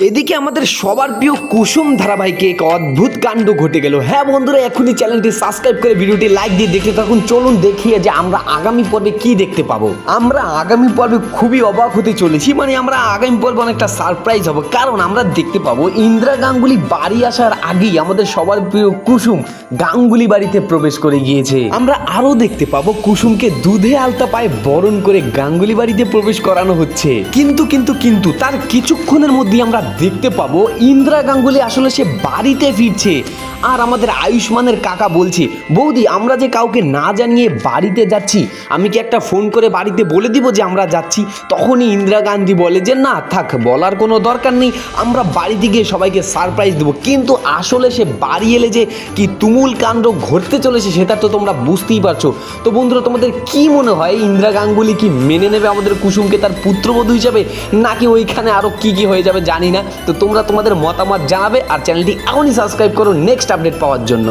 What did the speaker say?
এদিকে আমাদের সবার প্রিয় কুসুম ধারাবাহিকে এক অদ্ভুত কাণ্ড ঘটে গেল। হ্যাঁ বন্ধুরা, এখনই চ্যানেলটি সাবস্ক্রাইব করে ভিডিওটি লাইক দিয়ে দেখতে থাকুন। চলুন দেখিয়ে যে আমরা আগামী পর্বে কি দেখতে পাবো। আমরা আগামী পর্বে খুবই অবাক হতে চলেছি, মানে আমরা আগামী পর্বে অনেকটা সারপ্রাইজ হবো, কারণ আমরা দেখতে পাবো ইন্দিরা গাঙ্গুলি বাড়ি আসার আগেই আমাদের সবার প্রিয় কুসুম গাঙ্গুলি বাড়িতে প্রবেশ করে গিয়েছে। আমরা আরো দেখতে পাবো কুসুমকে দুধে আলতা পায়ে বরণ করে গাঙ্গুলি বাড়িতে প্রবেশ করানো হচ্ছে। কিন্তু তার কিছুক্ষণের মধ্যেই আমরা দেখতে পাবো ইন্দিরা গাঙ্গুলি আসলে সে বাড়িতে ফিরছে। আর আমাদের আয়ুষ্মানের কাকা বলছে, বৌদি আমরা যে কাউকে না জানিয়ে বাড়িতে যাচ্ছি, আমি কি একটা ফোন করে বাড়িতে বলে দিব যে আমরা যাচ্ছি? তখনই ইন্দিরা গান্ধী বলে যে না থাক, বলার কোনো দরকার নেই, আমরা বাড়িতে গিয়ে সবাইকে সারপ্রাইজ দেবো। কিন্তু আসলে সে বাড়ি এলে যে কি তুমুল কাণ্ড ঘটতে চলেছে সেটা তো তোমরা বুঝতেই পারছো। তো বন্ধুরা, তোমাদের কি মনে হয় ইন্দিরা গাঙ্গুলি কি মেনে নেবে আমাদের কুসুমকে তার পুত্রবধূ হিসাবে, নাকি ওইখানে আরো কি হয়ে যাবে জানি না। তো তোমরা তোমাদের মতামত জানাবে, আর চ্যানেলটি এখনই সাবস্ক্রাইব করো নেক্সট আপডেট পাওয়ার জন্য।